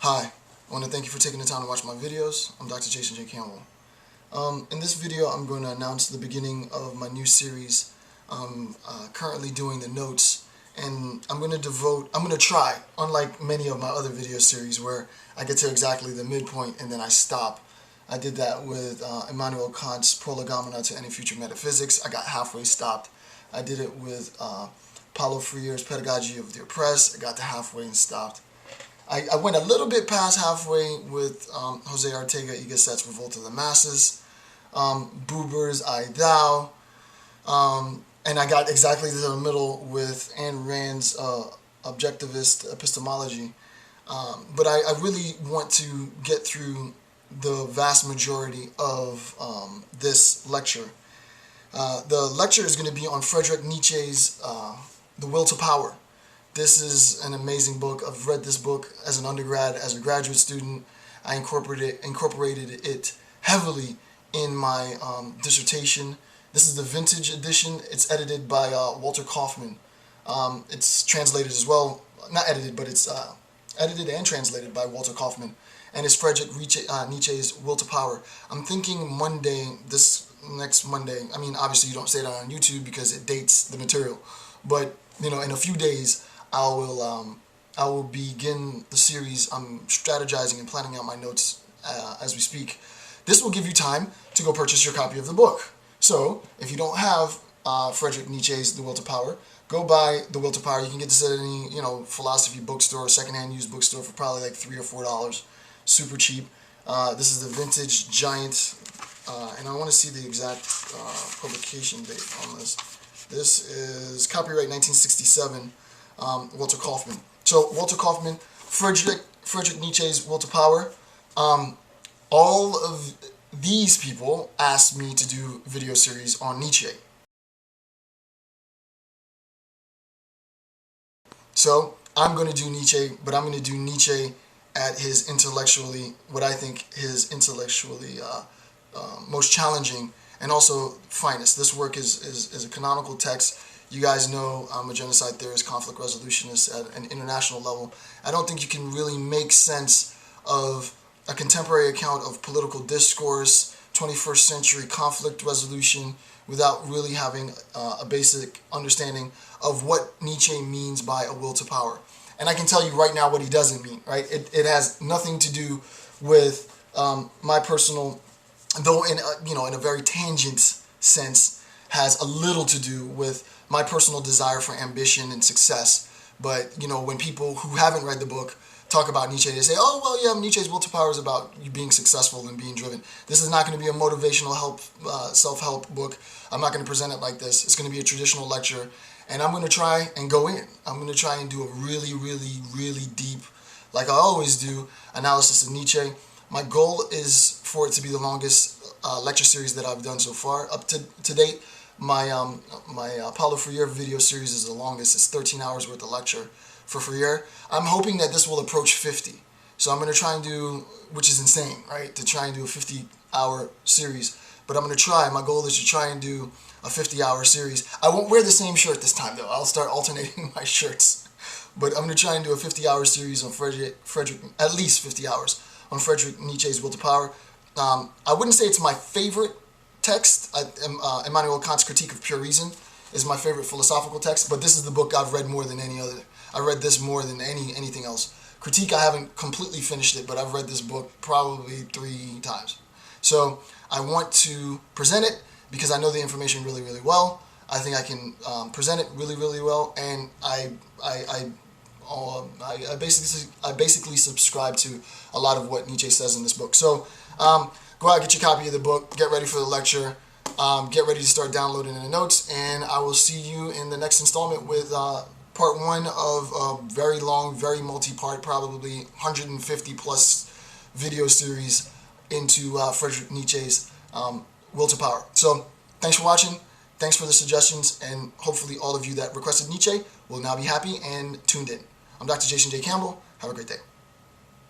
Hi, I want to thank you for taking the time to watch my videos. I'm Dr. Jason J. Campbell. In this video, I'm going to announce the beginning of my new series. I'm currently doing the notes, and I'm going to try, unlike many of my other video series where I get to exactly the midpoint and then I stop. I did that with Immanuel Kant's Prolegomena to Any Future Metaphysics. I got halfway stopped. I did it with Paulo Freire's Pedagogy of the Oppressed. I got to halfway and stopped. I went a little bit past halfway with Jose Ortega y Gasset's Revolt of the Masses, Buber's I Thou, and I got exactly to the middle with Ayn Rand's objectivist epistemology. But I really want to get through the vast majority of this lecture. The lecture is going to be on Friedrich Nietzsche's The Will to Power. This is an amazing book. I've read this book as an undergrad, as a graduate student. I incorporated it heavily in my dissertation. This is the vintage edition. It's edited by Walter Kaufmann. It's translated as well, not edited, but it's edited and translated by Walter Kaufmann. And it's Friedrich Nietzsche's Will to Power. I'm thinking Monday, this next Monday, I mean, obviously you don't say that on YouTube because it dates the material, but, you know, in a few days, I will begin the series. I'm strategizing and planning out my notes as we speak. This will give you time to go purchase your copy of the book. So, if you don't have Friedrich Nietzsche's The Will to Power, go buy The Will to Power. You can get this at any, philosophy bookstore, secondhand used bookstore for probably like $3 or $4. Super cheap. This is the vintage giant, and I want to see the exact publication date on this. This is copyright 1967. Walter Kaufmann. So Walter Kaufmann, Friedrich Nietzsche's Will to Power. All of these people asked me to do video series on Nietzsche. So I'm going to do Nietzsche, but I'm going to do Nietzsche at his what I think his intellectually most challenging and also finest. This work is a canonical text. You guys know I'm a genocide theorist, conflict resolutionist at an international level. I don't think you can really make sense of a contemporary account of political discourse, 21st century conflict resolution, without really having a basic understanding of what Nietzsche means by a will to power. And I can tell you right now what he doesn't mean, right? It has nothing to do with my personal, though in a very tangent sense, has a little to do with my personal desire for ambition and success. But, when people who haven't read the book talk about Nietzsche, they say, oh, well, yeah, Nietzsche's Will to Power is about you being successful and being driven. This is not going to be a motivational self-help book. I'm not going to present it like this. It's going to be a traditional lecture, and I'm going to try and go in. I'm going to try and do a really, really, really deep, like I always do, analysis of Nietzsche. My goal is for it to be the longest lecture series that I've done so far. Up to date, my Paulo Freire video series is the longest. It's 13 hours worth of lecture for Freire. I'm hoping that this will approach 50. So I'm going to try and do, which is insane, right, to try and do a 50-hour series. But I'm going to try. My goal is to try and do a 50-hour series. I won't wear the same shirt this time, though. I'll start alternating my shirts. But I'm going to try and do a 50-hour series on Friedrich, at least 50 hours, on Friedrich Nietzsche's Will to Power. I wouldn't say it's my favorite text. Immanuel Kant's Critique of Pure Reason is my favorite philosophical text, but this is the book I've read more than any other. I read this more than anything else. Critique, I haven't completely finished it, but I've read this book probably 3 times. So I want to present it because I know the information really, really well. I think I can present it really, really well, and I basically subscribe to a lot of what Nietzsche says in this book. So go out, get your copy of the book, get ready for the lecture, get ready to start downloading the notes, and I will see you in the next installment with part 1 of a very long, very multi-part, probably 150 plus video series into Friedrich Nietzsche's Will to Power. So thanks for watching, thanks for the suggestions, and hopefully all of you that requested Nietzsche will now be happy and tuned in. I'm Dr. Jason J. Campbell. Have a great day.